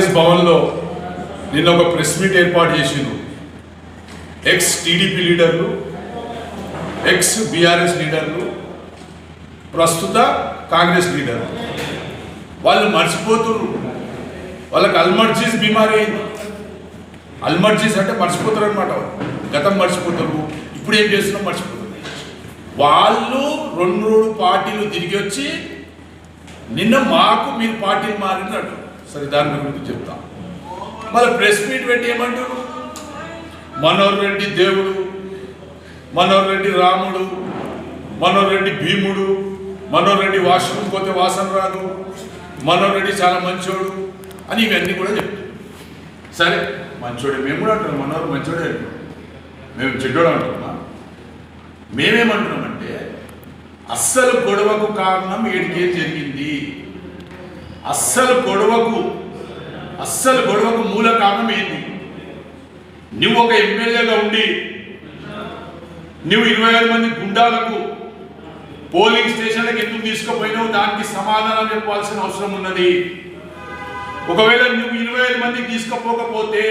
కాంగ్రెస్ భవన్లో నిన్న ఒక ప్రెస్ మీట్ ఏర్పాటు చేసిండు. ఎక్స్ టీడీపీ లీడర్లు, ఎక్స్ బీఆర్ఎస్ లీడర్లు, ప్రస్తుత కాంగ్రెస్ లీడర్లు వాళ్ళు మర్చిపోతున్నారు. వాళ్ళకి అల్మర్జీస్ బీమారీ అయింది. అల్మర్జీస్ అంటే మర్చిపోతారు అనమాట. గతం మర్చిపోతారు, ఇప్పుడు ఏం చేస్తున్నాం మర్చిపోతారు. వాళ్ళు రెండు పార్టీలు తిరిగి వచ్చి నిన్న మాకు మీరు పార్టీలు మారినట్టు. సరే, దాని గురించి చెప్తాం. మళ్ళీ ప్రెస్ మీట్ పెట్టి ఏమంటారు? మనోహర్ రెడ్డి దేవుడు, మనోహర్ రెడ్డి రాముడు, మనోహర్ రెడ్డి భీముడు, మనోహర్ రెడ్డి వాష్రూమ్ పోతే వాసన రాదు, మనోహర్ రెడ్డి చాలా మంచోడు అని ఇవన్నీ కూడా చెప్తారు. సరే, మంచోడే, మేము కూడా అంటున్నాం మనోహర్ మంచోడే అంటున్నాం, మేము చెడ్డోడు అంటున్నామా? మేమేమంటున్నామంటే అస్సలు గొడవకు కారణం ఏడికేం జరిగింది, అస్సలు గొడవకు మూల కారణం ఏంటి? నువ్వు ఒక ఎమ్మెల్యేగా ఉండి నువ్వు 25 మంది గుండాలకు పోలింగ్ స్టేషన్లకు ఎందుకు తీసుకుపోయినావు? దానికి సమాధానం చెప్పాల్సిన అవసరం ఉన్నది. ఒకవేళ నువ్వు 25 మందికి తీసుకుపోకపోతే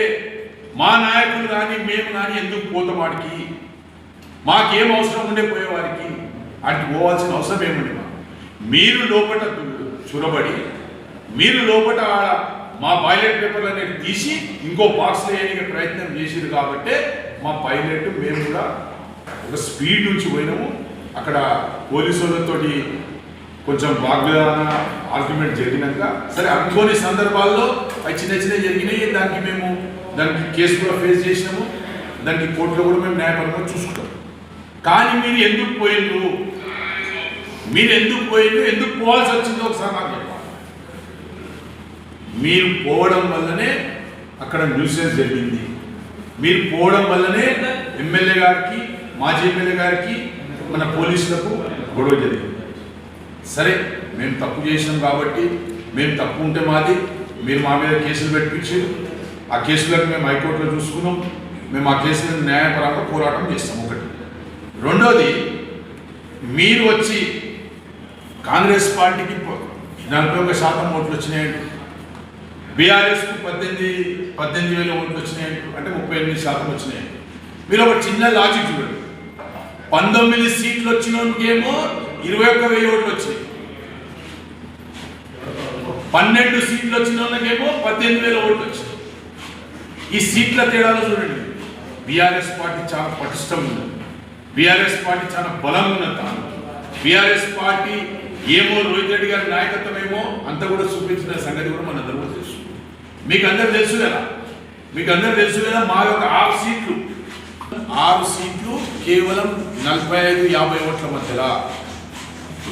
మా నాయకులు కానీ మేము కానీ ఎందుకు పోతామాడికి? మాకేం అవసరం ఉండే పోయేవారికి? అటు పోవాల్సిన అవసరం ఏముంది? మీరు లోపల చురబడి మీరు లోపల మా పైలట్ పేపర్లు అనేది తీసి ఇంకో బాక్స్లో వేయడానికి ప్రయత్నం చేసేది కాబట్టి మా పైలట్ మేము కూడా ఒక స్పీడ్ నుంచి పోయినాము. అక్కడ పోలీసు వాళ్ళతో కొంచెం వాగ్వాదన ఆర్గ్యుమెంట్ జరిగినాక సరే అనుకోని సందర్భాల్లో అవి చిన్న జరిగినాయి. దానికి కేసు కూడా ఫేస్ చేసినాము. దానికి కోర్టులో కూడా మేము న్యాయపరంగా చూసుకుంటాం. కానీ మీరు ఎందుకు పోయిండ్రు? ఎందుకు పోవాల్సి వచ్చిందో ఒకసారి నాకు చెప్పాలి. మీరు పోవడం వల్లనే అక్కడ న్యూసెన్స్ జరిగింది. మీరు పోవడం వల్లనే ఎమ్మెల్యే గారికి, మాజీ ఎమ్మెల్యే గారికి, మన పోలీసులకు గొడవ జరిగింది. సరే, మేము తప్పు చేసినాం కాబట్టి మేము తప్పు ఉంటే మాది, మీరు మా మీద కేసులు పెట్టించారు. ఆ కేసులకు మేము హైకోర్టులో చూసుకున్నాం. మేము ఆ కేసులను న్యాయపరంగా పోరాటం చేస్తాం. ఒకటి. రెండోది, మీరు వచ్చి కాంగ్రెస్ పార్టీకి 41% ఓట్లు వచ్చినాయండి, బీఆర్ఎస్కు 18,000 ఓట్లు వచ్చినాయండి, అంటే 38% వచ్చినాయండి. మీరు ఒక చిన్న లాజిక్ చూడండి. 19 సీట్లు వచ్చినకేమో 21,000 ఓట్లు వచ్చినాయి. 12 సీట్లు వచ్చిన వాళ్ళకేమో 18,000 ఓట్లు వచ్చినాయి. ఈ సీట్ల తేడాలో చూడండి. బీఆర్ఎస్ పార్టీ చాలా పటిష్టం ఉన్నది, బీఆర్ఎస్ పార్టీ చాలా బలంగా ఉన్నది. బీఆర్ఎస్ పార్టీ ఏమో రోహిత్ రెడ్డి గారి నాయకత్వం ఏమో అంత కూడా చూపించిన సంగతి కూడా మన అందరూ కూడా తెలుసు. మీకు అందరు తెలుసు కదా. మా యొక్క 6 సీట్లు కేవలం 45-50 ఓట్ల మధ్యలో,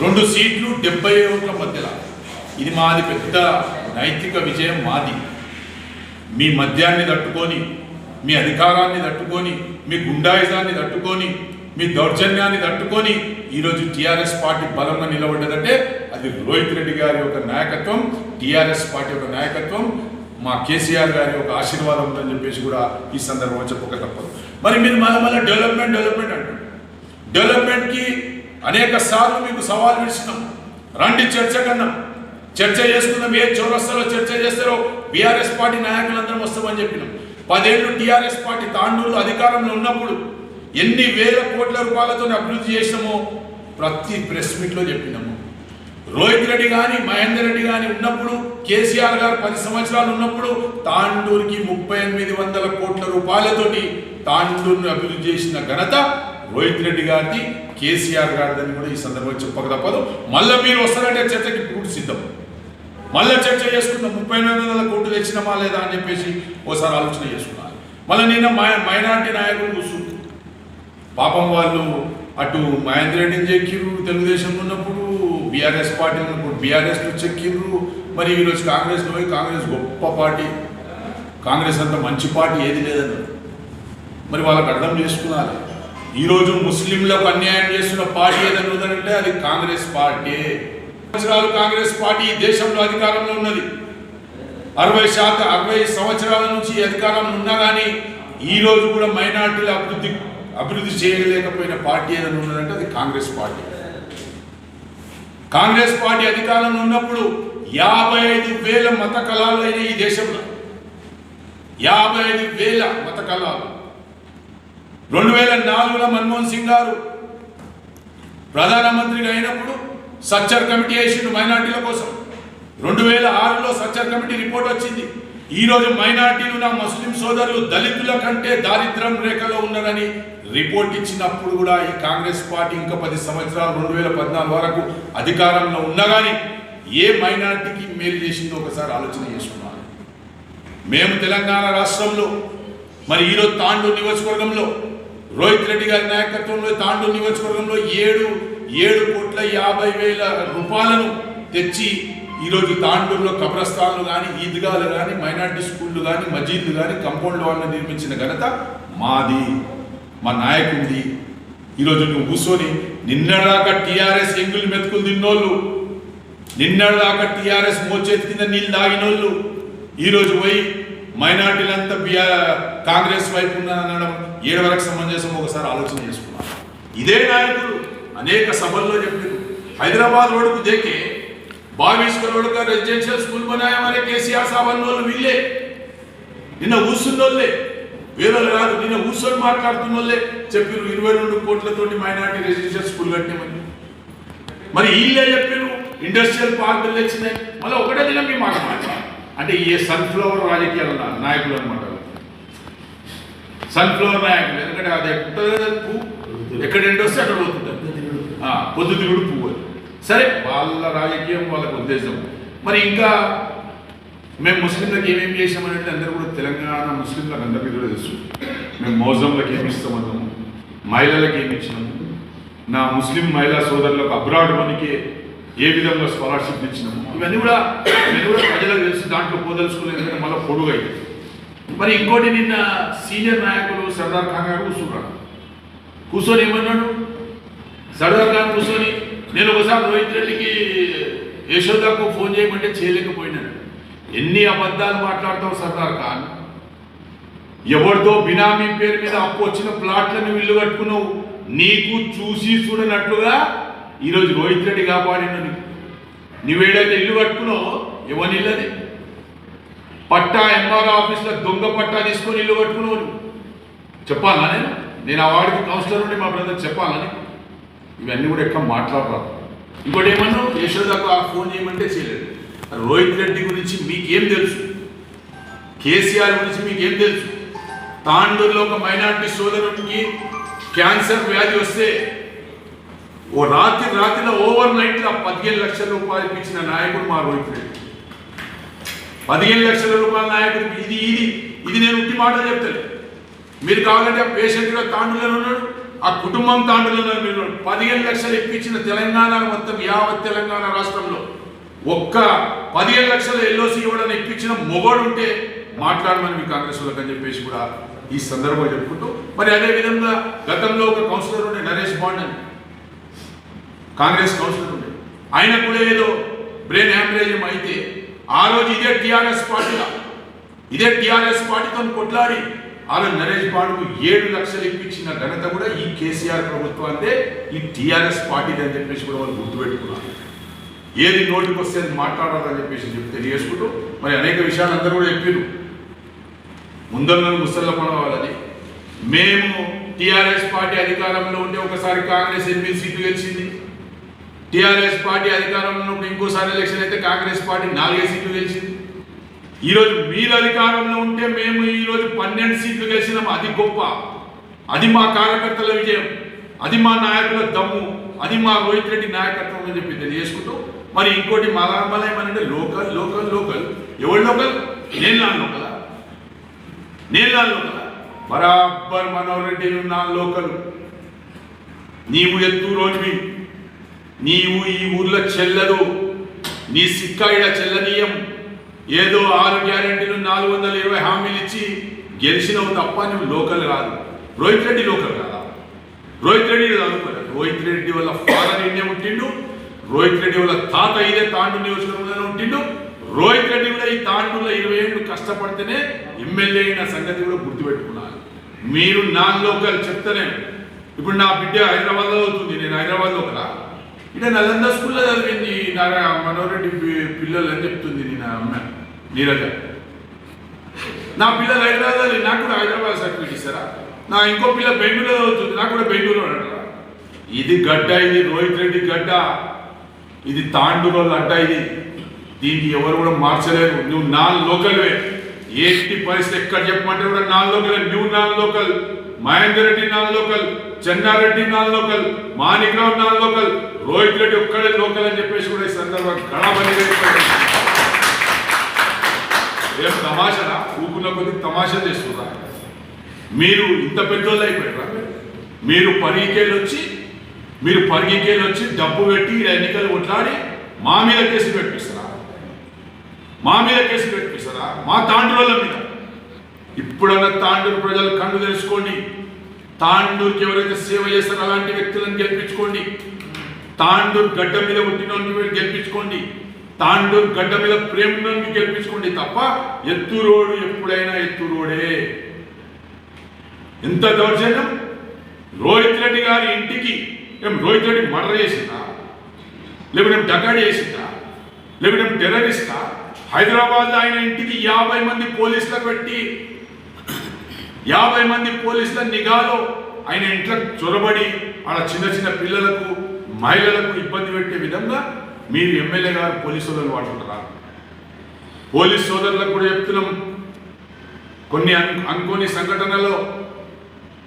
2 సీట్లు 70 ఓట్ల మధ్యలో. ఇది మాది పెద్ద నైతిక విజయం మాది. మీ మద్యాన్ని తట్టుకొని, మీ అధికారాన్ని తట్టుకొని, మీ గుండాయిజాన్ని తట్టుకొని, మీ దౌర్జన్యాన్ని తట్టుకొని ఈరోజు టీఆర్ఎస్ పార్టీ బలంగా నిలబడ్డదంటే అది రోహిత్ రెడ్డి గారి యొక్క నాయకత్వం, టీఆర్ఎస్ పార్టీ యొక్క నాయకత్వం, మా కేసీఆర్ గారి యొక్క ఆశీర్వాదం ఉందని చెప్పేసి కూడా ఈ సందర్భంగా చెప్పక తప్పదు. మరి మీరు మళ్ళీ డెవలప్మెంట్ అంటారు. డెవలప్మెంట్కి అనేక సార్లు మీకు సవాల్ విడిచినాం. రండి చర్చ చేసుకుందాం. ఏ చౌరస్తాలో చర్చ చేస్తారో బీఆర్ఎస్ పార్టీ నాయకులందరం వస్తామని చెప్పినాం. 10 ఏళ్ళు టీఆర్ఎస్ పార్టీ తాండూరులో అధికారంలో ఉన్నప్పుడు ఎన్ని వేల కోట్ల రూపాయలతో అభివృద్ధి చేసినామో ప్రతి ప్రెస్ మీట్లో చెప్పినాము. రోహిత్ రెడ్డి కానీ, మహేందర్ రెడ్డి కానీ ఉన్నప్పుడు, కేసీఆర్ గారు 10 సంవత్సరాలు ఉన్నప్పుడు తాండూరుకి 3800 కోట్ల రూపాయలతోటి తాండూరును అభివృద్ధి చేసిన ఘనత రోహిత్ రెడ్డి గారిది, కేసీఆర్ గారిదని కూడా ఈ సందర్భంగా చెప్పక తప్పదు. మళ్ళీ మీరు వస్తారంటే చర్చకి పూర్తి సిద్ధం. మళ్ళీ చర్చ చేసుకుందాం. 3800 కోట్లు తెచ్చినామా లేదా అని చెప్పేసి ఓసారి ఆలోచన చేసుకున్నారు. మళ్ళీ నిన్న మైనార్టీ నాయకులు కూర్చుంటారు. పాపం వాళ్ళు అటు మహేందర్ రెడ్డిని చెక్కిర్రు, తెలుగుదేశంలో ఉన్నప్పుడు బీఆర్ఎస్ పార్టీ ఉన్నప్పుడు బీఆర్ఎస్లో చెక్కిర్రు. మరి ఈరోజు కాంగ్రెస్లో పోయి కాంగ్రెస్ గొప్ప పార్టీ, కాంగ్రెస్ అంత మంచి పార్టీ ఏది లేదన్నారు. మరి వాళ్ళకి అర్థం చేసుకున్నారు. ఈరోజు ముస్లింలకు అన్యాయం చేస్తున్న పార్టీ ఏదైనా ఉందంటే అది కాంగ్రెస్ పార్టీ. సంవత్సరాలు కాంగ్రెస్ పార్టీ ఈ దేశంలో అధికారంలో ఉన్నది. 60 సంవత్సరాల నుంచి అధికారంలో ఉన్నా కానీ ఈరోజు కూడా మైనార్టీల అభివృద్ధి చేయలేకపోయిన పార్టీ ఏదైనా ఉన్నదంటే అది కాంగ్రెస్ పార్టీ. కాంగ్రెస్ పార్టీ అధికారంలో ఉన్నప్పుడు 55,000 మత కళాలు అయినాయి ఈ దేశంలో. 55,000 మత కళాలు. 2004లో మన్మోహన్ సింగ్ గారు ప్రధానమంత్రిగా అయినప్పుడు సచ్చర్ కమిటీ వేసిండు మైనార్టీల కోసం. 2006లో సచ్చర్ కమిటీ రిపోర్ట్ వచ్చింది. ఈరోజు మైనార్టీలు, నా ముస్లిం సోదరులు దళితుల కంటే దారిద్ర్యం రేఖలో ఉన్నారని రిపోర్ట్ ఇచ్చినప్పుడు కూడా ఈ కాంగ్రెస్ పార్టీ ఇంకా 10 సంవత్సరాలు 2014 వరకు అధికారంలో ఉన్నా కానీ ఏ మైనార్టీకి మేలు చేసిందో ఒకసారి ఆలోచన చేసుకున్నాను. మేము తెలంగాణ రాష్ట్రంలో మరి ఈరోజు తాండూరు నియోజకవర్గంలో రోహిత్ రెడ్డి గారి నాయకత్వంలో తాండూరు నియోజకవర్గంలో 7,50,00,000 రూపాయలను తెచ్చి ఈరోజు తాండూరులో కబ్రస్థాన్లు కానీ, ఈద్గాలు కానీ, మైనార్టీ స్కూళ్ళు కానీ, మసీదులు కానీ, కంపౌండ్ వాళ్ళని నిర్మించిన ఘనత మాది, మా నాయకుడిది. ఈరోజు నువ్వు కూర్చొని నిన్నదాకా టీఆర్ఎస్ ఎంగులు మెతుకులు తిన్నోళ్ళు, నిన్నదాకా టీఆర్ఎస్ మోచేతి కింద నీళ్ళు తాగినోళ్ళు ఈరోజు పోయి మైనార్టీలంతా కాంగ్రెస్ వైపు ఉన్నారనడం ఏడు వరకు సమంజసం ఒకసారి ఆలోచన చేసుకున్నాను. ఇదే నాయకులు అనేక సభల్లో చెప్పారు, హైదరాబాద్ రోడ్డుకు దేకే 22 करोड़ का रेजिडेंशियल स्कूल बनाया हमारे केसीआर साहब అన్నోళ్ళు వీళ్ళే. నిన్న కూర్చున్నోళ్ళే, వేరే కాదు, నిన్న కూర్చొని మాట్లాడుతున్నోళ్ళే చెప్పారు 22 కోట్లతోటి మైనార్టీ రెసిడెన్షియల్ స్కూల్ కట్టామని. మరి వీళ్ళే చెప్పారు ఇండస్ట్రియల్ పార్కులు తెచ్చినాయి. మళ్ళీ ఒకటే దినం మీ మాట అంటే ఈ సన్ఫ్లవర్ రాజకీయాల నాయకులు అనమాట. సన్ఫ్లవర్ నాయకులు, ఎందుకంటే అది ఉంటుంది కదా పువ్వు, ఎక్కడ ఎండొస్తే అక్కడ పోతుంటుంది, పొద్దుతిరుగుడు పువ్వు. సరే, వాళ్ళ రాజకీయం, వాళ్ళకు ఉద్దేశం. మరి ఇంకా మేము ముస్లింలకు ఏమేమి చేసామనంటే అందరూ కూడా తెలంగాణ ముస్లింలకు అందరికీ కూడా తెలుసు. మేము మౌజంలకు ఏమి ఇస్తామన్నాము, మహిళలకు ఏమి ఇచ్చినాము, నా ముస్లిం మహిళా సోదరులకు అబ్రాడ్ మనకి ఏ విధంగా స్కాలర్షిప్ ఇచ్చినాము, ఇవన్నీ కూడా ప్రజలకు తెలుసు. దాంట్లో పోదలుచుకోలేదు, ఎందుకంటే మళ్ళీ పొడుగు అయింది. మరి ఇంకోటి, నిన్న సీనియర్ నాయకులు సర్దార్ ఖాన్ గారు కూర్చొని ఏమన్నాడు, సర్దార్ ఖాన్ కూర్చొని నేను ఒకసారి రోహిత్ రెడ్డికి యశోదాకు ఫోన్ చేయమంటే చేయలేకపోయినాడు. ఎన్ని అబద్ధాలు మాట్లాడతావు సర్దార్ ఖాన్, ఎవరితో బినామీ పేరు మీద అప్పు వచ్చిన ప్లాట్లను ఇల్లు కట్టుకున్నావు, నీకు చూసి చూడనట్లుగా ఈరోజు రోహిత్ రెడ్డి కాపాడినని. నువ్వేడైతే ఇల్లు కట్టుకున్నావు, ఎవరి ఇల్లది పట్టా ఎంఆర్ ఆఫీస్లో దొంగ పట్టా తీసుకొని ఇల్లు కట్టుకున్నావు. చెప్పాలా నేను ఆ వాడికి కౌన్సిలర్ ఉండి మా బ్రదర్ చెప్పాలని. ఇవన్నీ కూడా ఎక్కడ మాట్లాడరాదు. ఇంకోటి ఏమన్నా యశోదాకు ఆ ఫోన్ చేయమంటే చేయలేదు. రోహిత్ రెడ్డి గురించి మీకేం తెలుసు, కేసీఆర్ గురించి మీకేం తెలుసు? తాండూరులో ఒక మైనార్టీ సోదరునికి క్యాన్సర్ వ్యాధి వస్తే ఓ రాత్రిలో ఓవర్ నైట్లో 15 లక్షల రూపాయలు ఇచ్చిన నాయకుడు మా రోహిత్ రెడ్డి. 15 లక్షల రూపాయల నాయకుడు. ఇది నేను ఉట్టి మాటలు చెప్తాను. మీరు కావాలంటే ఆ పేషెంట్ కూడా తాండూరులో ఉన్నాడు, ఆ కుటుంబం తాండూరులో మీరు 15 లక్షలు ఇప్పించిన తెలంగాణ మొత్తం యావత్ తెలంగాణ రాష్ట్రంలో ఒక్క 15 లక్షల ఎల్ఓసి ఇవ్వడానికి ఇప్పించిన మొగోడు ఉంటే మాట్లాడమని మీ కాంగ్రెస్ వాళ్ళకి అని చెప్పేసి కూడా ఈ సందర్భంగా చెప్పుకుంటూ, మరి అదేవిధంగా గతంలో ఒక కౌన్సిలర్ ఉండే నరేష్ బాండ్ అని, కాంగ్రెస్ కౌన్సిలర్ ఉండే, ఆయన కూడా ఏదో బ్రెయిన్ హ్యామరేజ్ అయితే ఆ రోజు ఇదే టీఆర్ఎస్ పార్టీతో కొట్లాడి ఆ రోజు నరేష్ బాండ్కు 7 లక్షలు ఇప్పించిన ఘనత కూడా ఈ కేసీఆర్ ప్రభుత్వం అంటే ఈ టీఆర్ఎస్ పార్టీది అని చెప్పేసి కూడా వాళ్ళు గుర్తుపెట్టుకున్నారు. ఏది నోటికి వస్తే అది మాట్లాడాలని చెప్పేసి తెలియజేసుకుంటూ, మరి అనేక విషయాలు అందరూ కూడా చెప్పారు. ముందన్న ముసళ్ళ పడవాలని, మేము టీఆర్ఎస్ పార్టీ అధికారంలో ఉంటే ఒకసారి కాంగ్రెస్ 8 సీట్లు గెలిచింది, టీఆర్ఎస్ పార్టీ అధికారంలో ఉంటే ఇంకోసారి ఎలక్షన్ అయితే కాంగ్రెస్ పార్టీ 4 సీట్లు గెలిచింది. ఈరోజు మీరు అధికారంలో ఉంటే మేము ఈరోజు 12 సీట్లు గెలిచినాం. అది గొప్ప, అది మా కార్యకర్తల విజయం, అది మా నాయకుల దమ్ము, అది మా రోహిత్ రెడ్డి నాయకత్వం అని చెప్పి తెలియజేసుకుంటూ, మరి ఇంకోటి మళ్ళా ఏమనంటే లోకల్ ఎవరు లోకల్? నేను లోకల్ బరాబర్ మనోహర్ రెడ్డి నా లోకల్. నీవు ఎత్తు రోడ్వి, నీవు ఈ ఊర్లో చెల్లదు, నీ సిక్కాయిడ చెల్లనీయం. ఏదో 6 గ్యారెంటీలు 420 హామీలు ఇచ్చి గెలిచినవు తప్ప నువ్వు లోకల్ కాదు. రోహిత్ రెడ్డి లోకల్ కాదా? రోహిత్ రెడ్డి చదువుకోలేదు. రోహిత్ రెడ్డి వల్ల ఫాదర్ ఇండియా పుట్టిండు, రోహిత్ రెడ్డి వల్ల తాత ఇదే తాండూరు నియోజకవర్గంలో ఉంటిండు. రోహిత్ రెడ్డి కూడా ఈ తాండూరులో 20 ఏళ్ళు కష్టపడితేనే ఎమ్మెల్యే అయిన సంగతి కూడా గుర్తుపెట్టుకున్నారు. మీరు నాన్ లోకల్ చెప్తానే. ఇప్పుడు నా బిడ్డ హైదరాబాద్లో అవుతుంది, నేను హైదరాబాద్లో కదా. అంటే నలంద స్కూల్లో చదివింది మనోరెడ్డి పిల్లలు అని చెప్తుంది నా అమ్మ నీరజ. నా పిల్లలు హైదరాబాద్, నాకు కూడా హైదరాబాద్ సర్టిఫికేట్ ఇస్తారా? నా ఇంకో పిల్ల బెంగళూరులో చదువుతుంది, నాకు కూడా బెంగళూరు అంటారా? ఇది గడ్డ, ఇది రోహిత్ రెడ్డి గడ్డ, ఇది తాండూరు అడ్డ. ఇది దీనికి ఎవరు కూడా మార్చలేరు. నువ్వు నాన్ లోకల్వే, ఏంటి పరిస్థితి ఎక్కడ చెప్పమంటే కూడా నాన్ లోకల్. నువ్వు non local, Mahender Reddy non local, Chennareddy non local, Manikrao non local, Rohit Reddy ఒక్కడే లోకల్ అని చెప్పేసి కూడా ఈ సందర్భంగా గణాబందీ. ఏం తమాషా? ఊపున్న కొద్ది తమాషా చేస్తున్నా. మీరు ఇంత పెద్దోళ్ళు అయిపోయారా? మీరు పరిగికేళ్ళు వచ్చి డబ్బు పెట్టి ఎన్నికలు కొట్లాడి మా మీద కేసు పెట్టిస్తారా? మా తాండూరుల మీద. ఇప్పుడన్నా తాండూరు ప్రజలు కన్ను తెలుసుకోండి. తాండూరుకి ఎవరైతే సేవ చేస్తారో అలాంటి వ్యక్తులను గెలిపించుకోండి. తాండూరు గడ్డ మీద పుట్టినోడిని గెలిపించుకోండి. తాండూరు గడ్డ మీద ప్రేమని గెలిపించుకోండి తప్ప ఎత్తురోడు ఎప్పుడైనా ఎత్తురోడే. ఎంత దౌర్జన్యం! రోహిత్ రెడ్డి గారి ఇంటికి రోహిత్ రెడ్డి మర్డర్ చేసిందా, లేకపోతే డకాడి చేసిందా, లేకపోతే టెర్రరిస్టా? హైదరాబాద్ ఆయన ఇంటికి 50 మంది పోలీసులు పెట్టి 50 మంది పోలీసుల నిఘాలో ఆయన ఇంట్లో చొరబడి ఆడ చిన్న పిల్లలకు మహిళలకు ఇబ్బంది పెట్టే విధంగా మీరు ఎమ్మెల్యే గారు పోలీసు సోదరులు వాడుకుంటారా? పోలీసు సోదరులకు కూడా చెప్తున్నాం, కొన్ని అనుకోని సంఘటనలో,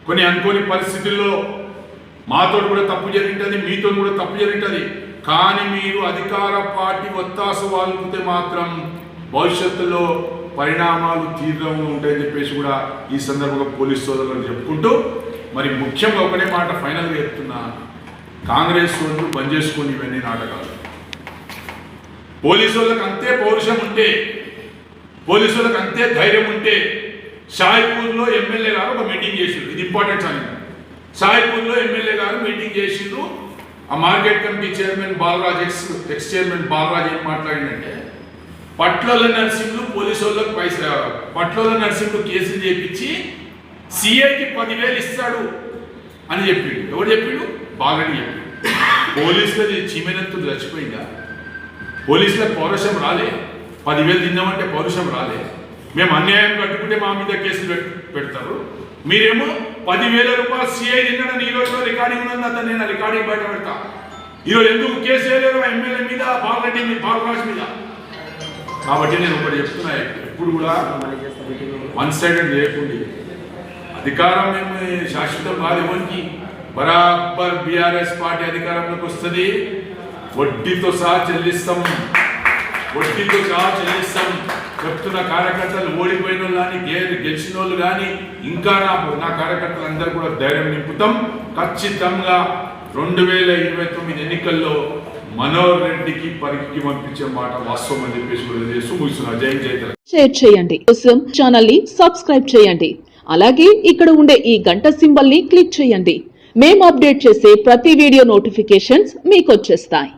కొన్ని అనుకోని పరిస్థితుల్లో మాతో కూడా తప్పు జరుగుతుంది, మీతో కూడా తప్పు జరుగుతుంది. కానీ మీరు అధికార పార్టీ ఒత్తాసు వాళ్తే మాత్రం భవిష్యత్తులో పరిణామాలు తీవ్రంగా ఉంటాయని చెప్పేసి కూడా ఈ సందర్భంగా పోలీసు సోదరులను చెప్పుకుంటూ, మరి ముఖ్యంగా ఒకటే మాట ఫైనల్గా చెప్తున్నా, కాంగ్రెస్ సోదరులు బంద్ చేసుకోండి ఇవన్నీ నాటకాలు. పోలీసు వాళ్ళకి అంతే పౌరుషం ఉంటే, పోలీసు వాళ్ళకి అంతే ధైర్యం ఉంటే షాయిపూర్లో ఎమ్మెల్యే గారు ఒక మీటింగ్ చేసిండ్రు. ఇది ఇంపార్టెంట్ అని. షాయిపూర్లో ఎమ్మెల్యే గారు మీటింగ్ చేసిండ్రు. ఆ market committee chairman Balaraj, ex chairman Balaraj ఏం మాట్లాడిందంటే, పట్లోల నర్సింగ్లు పోలీసు వాళ్ళకి పట్లోల నర్సింగ్లు కేసులు చేపించి సిఐకి 10,000 ఇస్తాడు అని చెప్పిండు. ఎవరు చెప్పిండు? బాలరెడ్డి చెప్పిండు. పోలీసులది చీమెనెత్తులు చచ్చిపోయిందా? పోలీసులకు పౌరుషం రాలే? 10,000 తిన్నామంటే పౌరుషం రాలే? మేము అన్యాయం కట్టుకుంటే మా మీద కేసులు పెడతారు. మీరేమో 10,000 రూపాయలు సిఐ తిన్నాడని ఈరోజు రికార్డింగ్ ఉన్నది, అతను నేను రికార్డింగ్ బయట పెడతా. ఈరోజు ఎందుకు కేసు వేయలేరు ఎమ్మెల్యే మీద, బాలరెడ్డి మీద, బాలరాజ్ మీద? కాబట్టి నేను ఒకటి చెప్తున్నా, ఎప్పుడు కూడా వన్ సైడెడ్ లేకుండా అధికారం మేము శాశ్వతం కాదు ఎవరికి. బరాబర్ బీఆర్ఎస్ పార్టీ అధికారంలోకి వస్తుంది, వడ్డీతో సహా చెల్లిస్తాం. చెప్తున్న కార్యకర్తలు, ఓడిపోయిన వాళ్ళు కానీ గెలిచిన వాళ్ళు కానీ ఇంకా నా కార్యకర్తలు అందరూ కూడా ధైర్యం నింపుతాం. ఖచ్చితంగా 2029 ఎన్నికల్లో మనోహర్ రెడ్డికి పరిగికి పంపించే మాట వాస్తవం అని చెప్పేసి కూడా ముగిస్తున్నా. జై జై. షేర్ చేయండి, ఛానల్ ని సబ్స్క్రైబ్ చేయండి. అలాగే ఇక్కడ ఉండే ఈ గంట సింబల్ ని క్లిక్ చేయండి. మేము అప్డేట్ చేసే ప్రతి వీడియో నోటిఫికేషన్స్ మీకు వచ్చేస్తాయి.